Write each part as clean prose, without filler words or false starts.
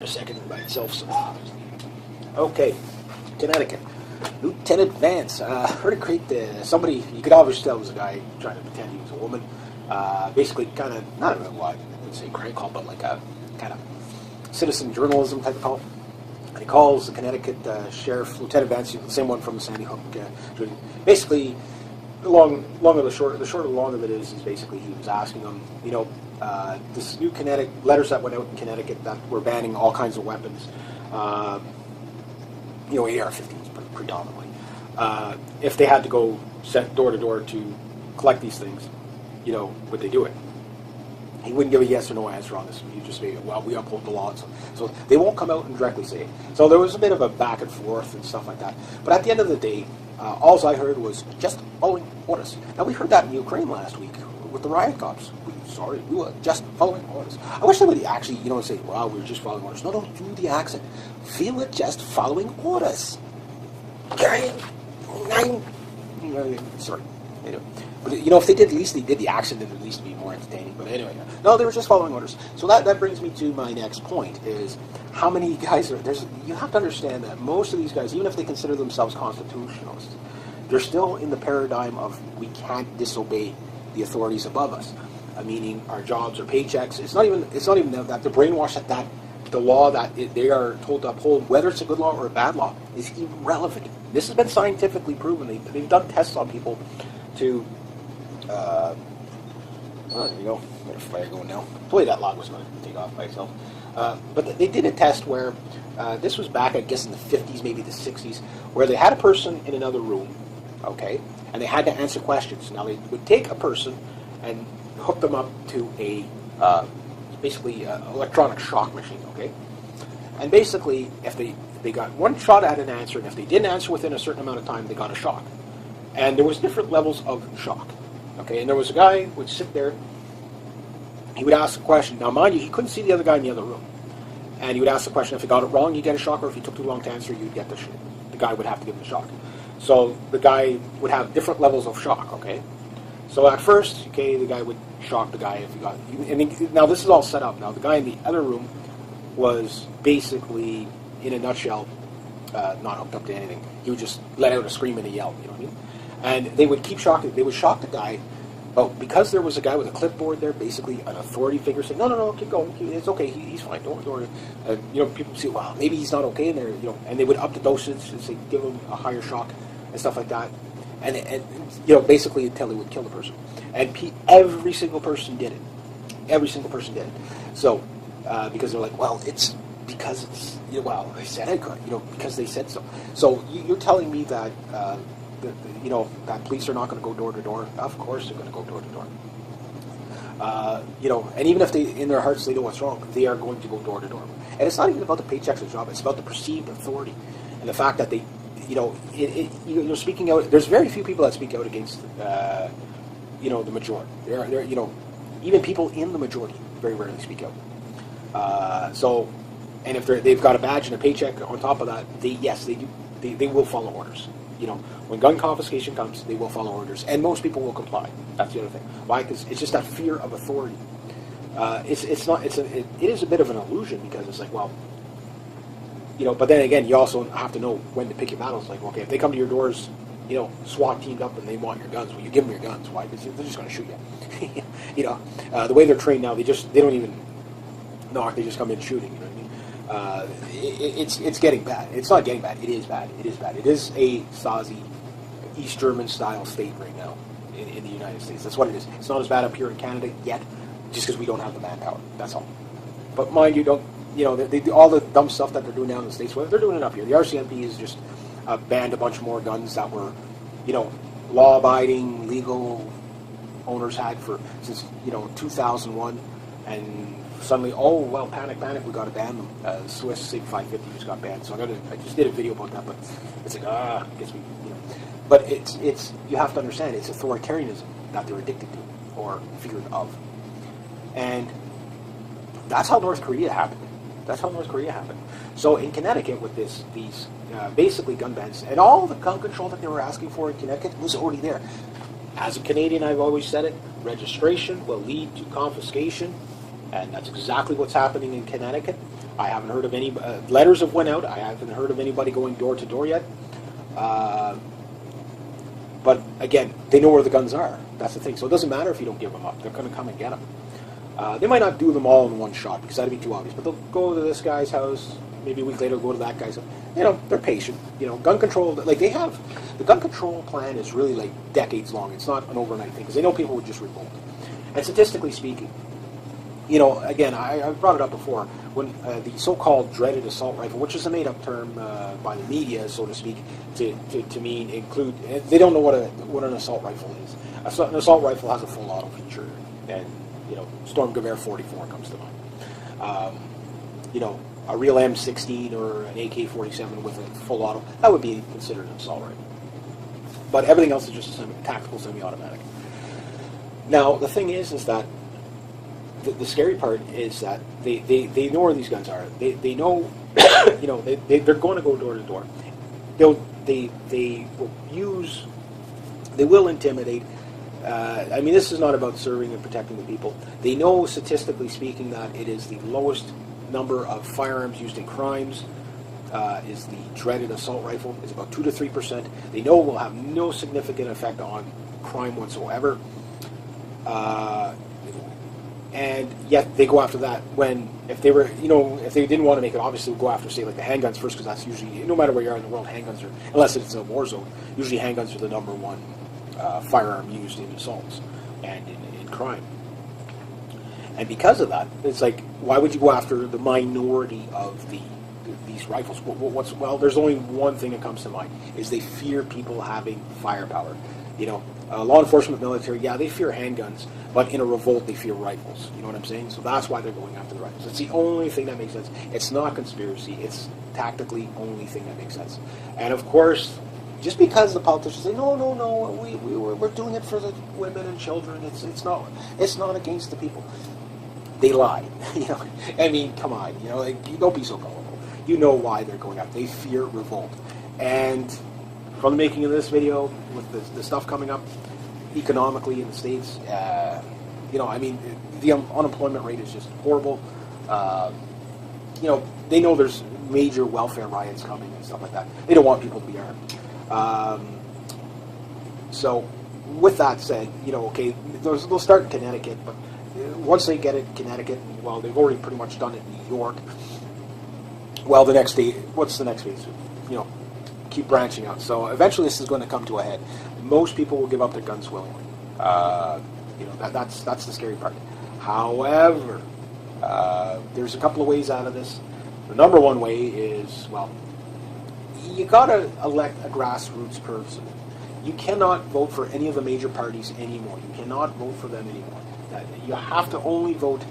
a second by itself. So. Okay, Connecticut. Lieutenant Vance. Heard it create somebody, you could obviously tell it was a guy trying to pretend he was a woman. Basically, kind of, not a what, I wouldn't say crank call, but like a kind of citizen journalism type of call. And he calls the Connecticut Sheriff, Lieutenant Vance, the same one from the Sandy Hook. Basically, the short of the long of it is basically he was asking him, this new Connecticut letters that went out in Connecticut that were banning all kinds of weapons, AR-15s predominantly. If they had to go sent door to door to collect these things, would they do it? He wouldn't give a yes or no answer on this. He'd just say, well, we uphold the law. So they won't come out and directly say it. So there was a bit of a back and forth and stuff like that. But at the end of the day, all I heard was just following orders. Now, we heard that in Ukraine last week with the riot cops. We were just following orders. I wish they would actually, say, well, we were just following orders. No, don't do the accent. We were just following orders. Sorry. But, if they did, at least they did the accent, then at least it'd be more entertaining. But anyway, no, they were just following orders. So that brings me to my next point, is how many guys you have to understand that most of these guys, even if they consider themselves constitutionalists, they're still in the paradigm of we can't disobey the authorities above us, meaning our jobs or paychecks. It's not even that they're brainwashed that the law that they are told to uphold, whether it's a good law or a bad law, is irrelevant. This has been scientifically proven. They've done tests on people to. There you go. Got a fire going now. Hopefully that log was going to take off by itself. But they did a test where this was back, I guess, in the 50s, maybe the 60s, where they had a person in another room, okay, and they had to answer questions. Now they would take a person and hook them up to a basically electronic shock machine, okay, and basically if they got one shot at an answer, and if they didn't answer within a certain amount of time, they got a shock. And there was different levels of shock. Okay, and there was a guy who would sit there, he would ask a question. Now, mind you, he couldn't see the other guy in the other room. And he would ask the question. If he got it wrong, you'd get a shock, or if he took too long to answer, you'd get the guy would have to give him the shock. So the guy would have different levels of shock, okay? So at first, okay, the guy would shock the guy if he got it. Now, this is all set up. Now, the guy in the other room was basically, in a nutshell, not hooked up to anything. He would just let out a scream and a yell, you know what I mean? And they would keep shocking. They would shock the guy, but because there was a guy with a clipboard there, basically an authority figure saying, "No, keep going. It's okay. He's fine. Don't worry." People say, "Well, maybe he's not okay," and and they would up the dosage and say, "Give him a higher shock," and stuff like that, and basically until they would kill the person. And every single person did it. Every single person did it. So because they're like, "Well, it's because it's they said it, because they said so." So you're telling me that. That police are not going to go door to door. Of course they're going to go door to door. And even if they, in their hearts, they know what's wrong, they are going to go door to door. And it's not even about the paychecks or job. It's about the perceived authority and the fact that they, you're speaking out. There's very few people that speak out against, the majority. There, even people in the majority very rarely speak out. And if they've got a badge and a paycheck on top of that, they do. They will follow orders. When gun confiscation comes, they will follow orders, and most people will comply. That's the other thing. Why? Because it's just that fear of authority. It is a bit of an illusion, because it's like, well, But then again, you also have to know when to pick your battles. Like, okay, if they come to your doors, SWAT teamed up and they want your guns, well, you give them your guns. Why? Because they're just going to shoot you. The way they're trained now, they don't even knock. They just come in shooting. You know what I mean? It's getting bad. It's not getting bad. It is bad. It is bad. It is a Stasi, East German style state right now in the United States. That's what it is. It's not as bad up here in Canada yet, just because we don't have the manpower. That's all. But mind you, all the dumb stuff that they're doing down in the States, well, they're doing it up here. The RCMP has just banned a bunch more guns that were, law-abiding, legal owners had since 2001, and suddenly, panic, we got to ban them. Swiss Sig 550 just got banned, so I just did a video about that, but it's like, I guess we, But it's you have to understand, it's authoritarianism that they're addicted to, or feared of. And that's how North Korea happened. So in Connecticut, with these basically gun bans, and all the gun control that they were asking for in Connecticut was already there. As a Canadian, I've always said it, registration will lead to confiscation. And that's exactly what's happening in Connecticut. I haven't heard of any letters have went out. I haven't heard of anybody going door to door yet. But again, they know where the guns are. That's the thing. So it doesn't matter if you don't give them up. They're going to come and get them. They might not do them all in one shot because that'd be too obvious. But they'll go to this guy's house. Maybe a week later, go to that guy's house. You know, they're patient. You know, gun control. Like they have, the gun control plan is really like decades long. It's not an overnight thing because they know people would just revolt. And statistically speaking, you know, again, I brought it up before, when the so-called dreaded assault rifle, which is a made-up term by the media, so to speak, to mean include, they don't know what an assault rifle is. An assault rifle has a full auto feature, and, you know, Storm Gewehr 44 comes to mind. You know, a real M16 or an AK-47 with a full auto, that would be considered an assault rifle. But everything else is just a tactical semi-automatic. Now, the thing is that the scary part is that they know where these guns are. They know, you know, they're going to go door to door. They will intimidate. I mean, this is not about serving and protecting the people. They know, statistically speaking, that it is the lowest number of firearms used in crimes. Is the dreaded assault rifle. It's about 2 to 3%. They know it will have no significant effect on crime whatsoever. And yet they go after that when, if they were, you know, if they didn't want to make it, obviously we'll go after, say, like the handguns first, because that's usually, no matter where you are in the world, handguns are, unless it's a war zone, usually handguns are the number one firearm used in assaults and in crime. And because of that, it's like, why would you go after the minority of these rifles? Well, there's only one thing that comes to mind, is they fear people having firepower. You know, law enforcement, military, yeah, they fear handguns, but in a revolt, they fear rifles. You know what I'm saying? So that's why they're going after the rifles. It's the only thing that makes sense. It's not conspiracy. It's tactically only thing that makes sense. And of course, just because the politicians say, no, we're doing it for the women and children. It's not against the people. They lie. You know, I mean, come on. You know, like, don't be so gullible. You know why they're going after. They fear revolt. And from the making of this video, with the stuff coming up economically in the States, you know, I mean, the unemployment rate is just horrible. You know, they know there's major welfare riots coming and stuff like that. They don't want people to be armed. So, with that said, you know, okay, they'll start in Connecticut, but once they get it in Connecticut, well, they've already pretty much done it in New York. Well, the next day, what's the next phase? You know, keep branching out. So eventually this is going to come to a head. Most people will give up their guns willingly. You know, that's the scary part. However, there's a couple of ways out of this. The number one way is, well, you got to elect a grassroots person. You cannot vote for any of the major parties anymore. You cannot vote for them anymore. You have to only vote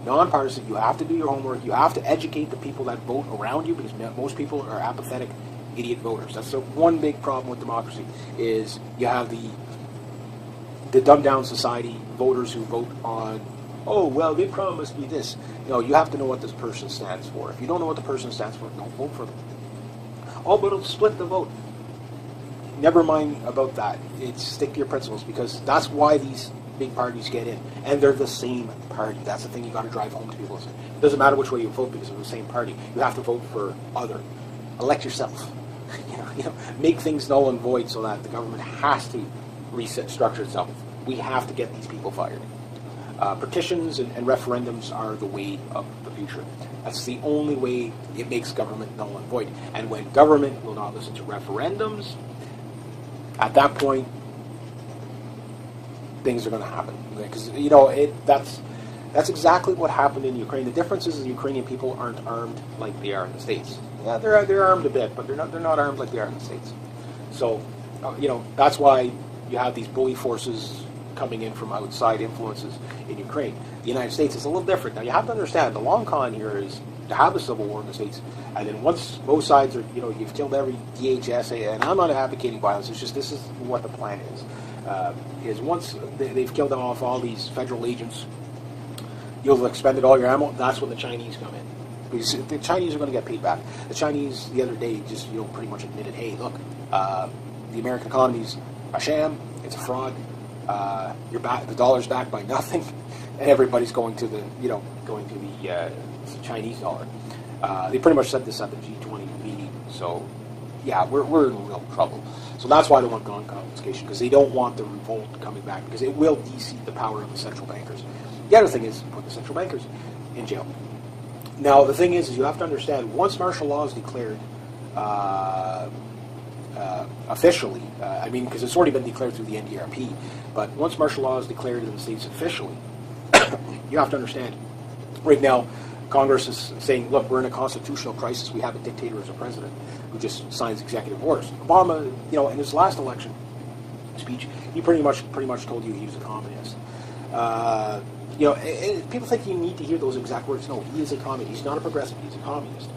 nonpartisan. You have to do your homework. You have to educate the people that vote around you, because most people are apathetic, idiot voters. That's the one big problem with democracy, is you have the dumbed down society voters who vote on, oh, well, they promised me this. You know, you have to know what this person stands for. If you don't know what the person stands for, don't vote for them. Oh, but it'll split the vote. Never mind about that. It's stick to your principles, because that's why these big parties get in, and they're the same party. That's the thing you got to drive home to people. It doesn't matter which way you vote, because they're the same party. You have to vote for other. Elect yourself. You know, make things null and void so that the government has to structure itself. We have to get these people fired. Petitions and referendums are the way of the future. That's the only way it makes government null and void. And when government will not listen to referendums, at that point, things are going to happen. Because, you know, that's exactly what happened in Ukraine. The difference is the Ukrainian people aren't armed like they are in the States. Yeah, they're armed a bit, but they're not armed like they are in the States. So, you know, that's why you have these bully forces coming in from outside influences in Ukraine. The United States is a little different. Now, you have to understand, the long con here is to have a civil war in the States, and then once both sides are, you know, you've killed every DHS, and I'm not advocating violence, it's just this is what the plan is once they've killed off all these federal agents, you'll have expended all your ammo, that's when the Chinese come in. Because the Chinese are going to get paid back. The Chinese, the other day, just, you know, pretty much admitted, hey, look, the American economy's a sham, it's a fraud, the dollar's backed by nothing, and everybody's going to the Chinese dollar. They pretty much said this at the G20 meeting. So, yeah, we're in real trouble. So that's why they want gun confiscation, because they don't want the revolt coming back, because it will de-seat the power of the central bankers. The other thing is put the central bankers in jail. Now, the thing is you have to understand, once martial law is declared officially, because it's already been declared through the NDRP, but once martial law is declared in the states officially, you have to understand, right now, Congress is saying, look, we're in a constitutional crisis. We have a dictator as a president who just signs executive orders. Obama, in his last election speech, he pretty much told you he was a communist. People think you need to hear those exact words. No, he is a communist. He's not a progressive. He's a communist.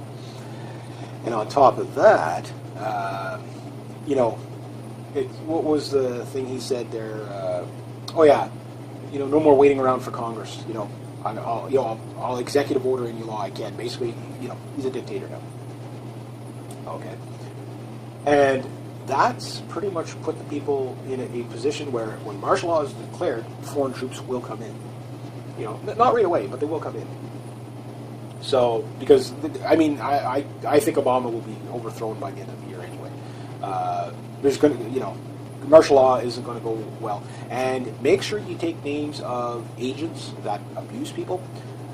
And on top of that, what was the thing he said there? No more waiting around for Congress. I'll executive order any law I can. Basically, he's a dictator now. Okay. And that's pretty much put the people in a position where when martial law is declared, foreign troops will come in. Not right away, but they will come in. So, because, I think Obama will be overthrown by the end of the year anyway. There's going to, martial law isn't going to go well. And make sure you take names of agents that abuse people,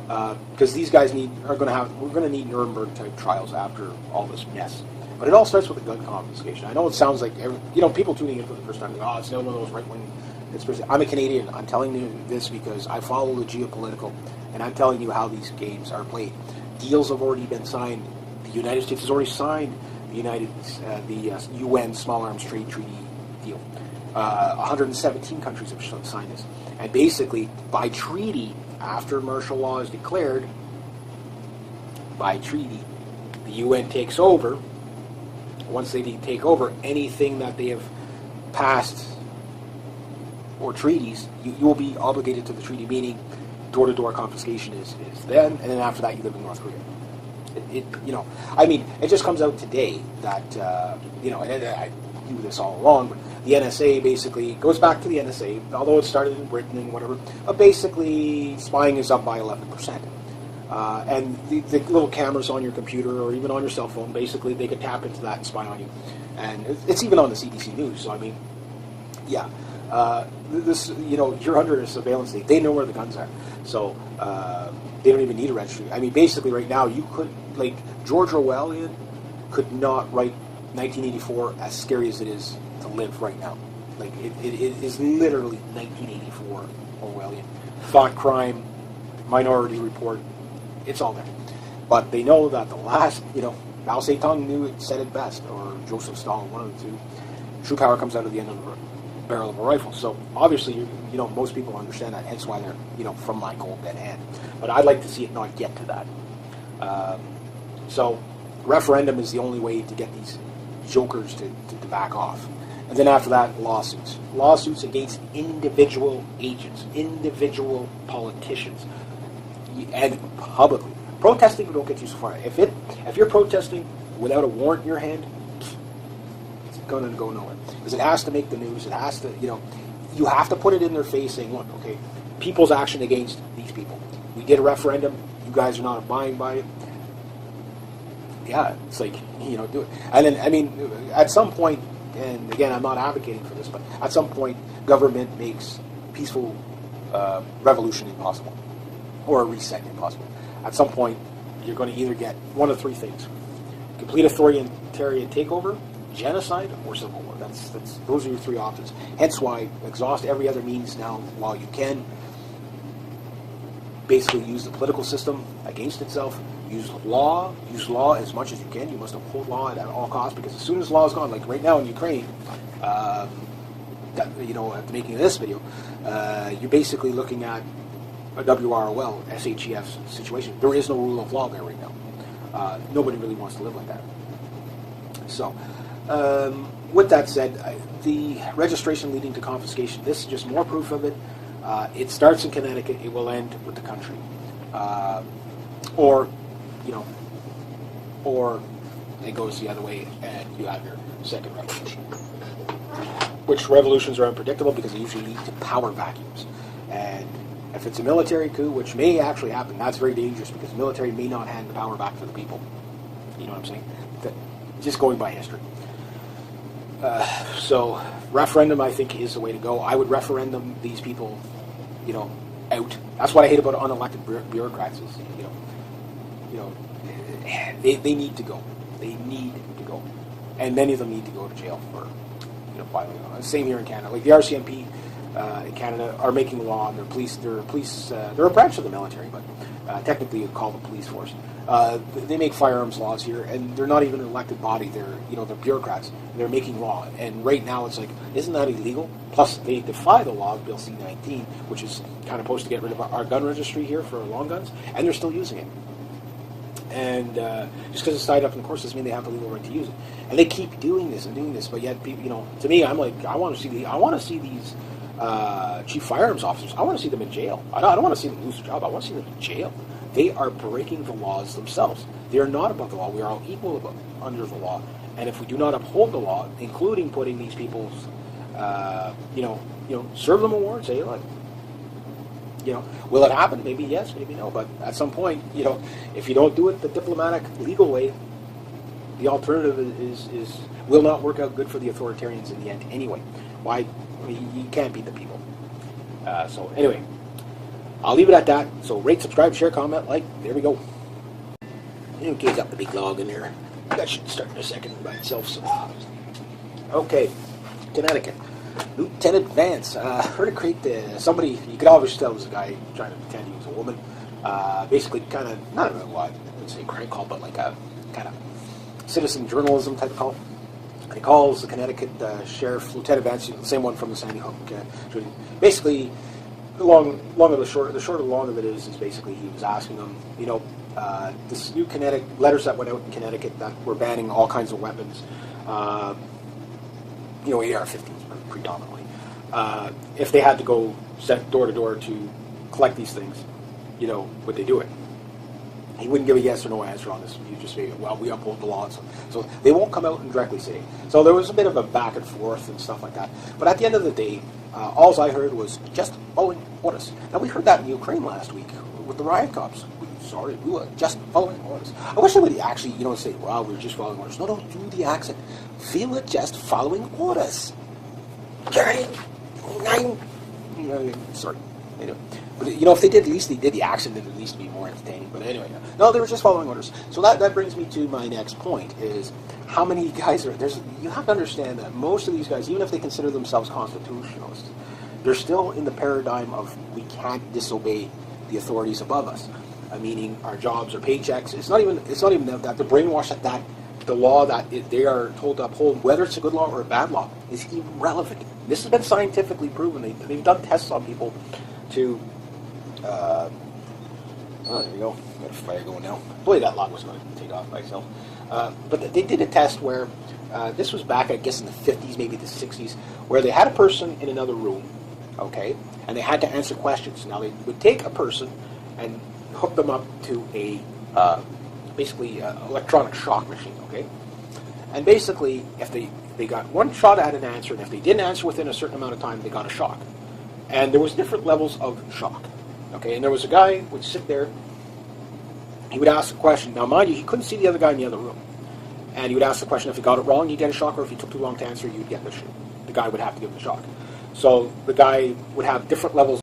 because these guys we're going to need Nuremberg type trials after all this mess. But it all starts with the gun confiscation. I know it sounds like people tuning in for the first time, it's one of those right-wing conspiracy. I'm a Canadian. I'm telling you this because I follow the geopolitical, and I'm telling you how these games are played. Deals have already been signed. The United States has already signed the UN Small Arms Trade Treaty deal. 117 countries have signed this. And basically, by treaty, after martial law is declared, by treaty, the UN takes over. Once they take over, anything that they have passed or treaties, you will be obligated to the treaty, meaning door-to-door confiscation is then, and then after that you live in North Korea. It just comes out today that, and I knew this all along, but the NSA basically goes back to the NSA, although it started in Britain and whatever, but basically spying is up by 11%. And the little cameras on your computer or even on your cell phone, basically they could tap into that and spy on you. And it's even on the CDC News, so you're under a surveillance state. They know where the guns are. So they don't even need a registry. Basically right now you could, George Orwellian could not write 1984 as scary as it is to live right now. It is literally 1984 Orwellian. Thought crime, Minority Report, it's all there. But they know that the last, Mao Zedong said it best, or Joseph Stalin, one of the two. True power comes out of the end of the barrel of a rifle. So obviously, most people understand that. Hence why they're, from my cold dead hand. But I'd like to see it not get to that. So referendum is the only way to get these jokers to back off. And then after that, lawsuits. Lawsuits against individual agents, individual politicians, and publicly. Protesting don't get you so far. If you're protesting without a warrant in your hand, it's going to go nowhere. Because it has to make the news. It has to, you have to put it in their face saying, look, okay, people's action against these people. We did a referendum. You guys are not abiding by it. Yeah, it's do it. And then, at some point, and again, I'm not advocating for this, but at some point, government makes peaceful revolution impossible, or a reset impossible. At some point, you're going to either get one of three things: complete authoritarian takeover, genocide, or civil war. Those are your three options. Hence why exhaust every other means now while you can. Basically, use the political system against itself. Use law as much as you can. You must uphold law at all costs, because as soon as law is gone, like right now in Ukraine, at the making of this video, you're basically looking at a WROL, SHEF situation. There is no rule of law there right now. Nobody really wants to live like that. So, with that said, the registration leading to confiscation, this is just more proof of it. It starts in Connecticut, it will end with the country. Or it goes the other way and you have your second revolution. Which revolutions are unpredictable because they usually lead to power vacuums. And If it's a military coup, which may actually happen, that's very dangerous because the military may not hand the power back to the people. You know what I'm saying? Just going by history. So referendum, I think, is the way to go. I would referendum these people, out. That's what I hate about unelected bureaucrats. Is they need to go. They need to go, and many of them need to go to jail for filing. Same here in Canada. Like the RCMP in Canada are making law, and they're a branch of the military, but technically you call the police force. They make firearms laws here, and they're not even an elected body. They're bureaucrats. They're making law, and right now it's like, isn't that illegal? Plus, they defy the law of Bill C-19, which is kind of supposed to get rid of our gun registry here for long guns, and they're still using it. And just because it's tied up in the course doesn't mean they have the legal right to use it. And they keep doing this and doing this, but yet people, to me, I'm like, I want to see these chief firearms officers. I want to see them in jail. I don't want to see them lose their job. I want to see them in jail. They are breaking the laws themselves. They are not above the law. We are all equal under the law. And if we do not uphold the law, including putting these people's, serve them awards, say, look, will it happen? Maybe yes, maybe no. But at some point, if you don't do it the diplomatic, legal way, the alternative is will not work out good for the authoritarians in the end anyway. Why? You can't beat the people. So anyway, I'll leave it at that. So rate, subscribe, share, comment, like. There we go. Okay, got the big log in there. That should start in a second by itself. So. Okay, Connecticut. Lieutenant Vance, heard it create somebody, you could obviously tell it was a guy trying to pretend he was a woman. Basically kind of, not a what, I wouldn't say crank call, but like a kind of citizen journalism type call. And he calls the Connecticut sheriff, Lieutenant Vance, the same one from the Sandy Hook shooting. Basically, the short of the long of it is basically he was asking them, this new letters that went out in Connecticut that were banning all kinds of weapons, AR-15s predominantly. If they had to go set door to door to collect these things, would they do it? He wouldn't give a yes or no answer on this. He'd just say, well, we uphold the law. So they won't come out and directly say. So there was a bit of a back and forth and stuff like that. But at the end of the day, all I heard was just following orders. Now, we heard that in Ukraine last week with the riot cops. We were just following orders. I wish they would actually, say, well, we were just following orders. No, don't do the accent. Feel it just following orders. Sorry. But, if they did, at least they did the accent, it would at least be more entertaining. But anyway, no, they were just following orders. So that brings me to my next point, is how many guys you have to understand that most of these guys, even if they consider themselves constitutionalists, they're still in the paradigm of we can't disobey the authorities above us. Meaning our jobs, our paychecks. It's not even that they're brainwashed that the law that they are told to uphold, whether it's a good law or a bad law, is irrelevant. This has been scientifically proven. They've done tests on people to. There we go. Got a fire going now. Boy, that log was going to take off by itself. But they did a test where this was back, I guess, in the 50s, maybe the 60s, where they had a person in another room, okay, and they had to answer questions. Now they would take a person and hook them up to a basically electronic shock machine, okay, and basically if they got one shot at an answer, and if they didn't answer within a certain amount of time, they got a shock. And there was different levels of shock. Okay, and there was a guy who would sit there, he would ask a question. Now, mind you, he couldn't see the other guy in the other room. And he would ask the question. If he got it wrong, you'd get a shock, or if he took too long to answer, you'd get the guy would have to give the shock. So the guy would have different levels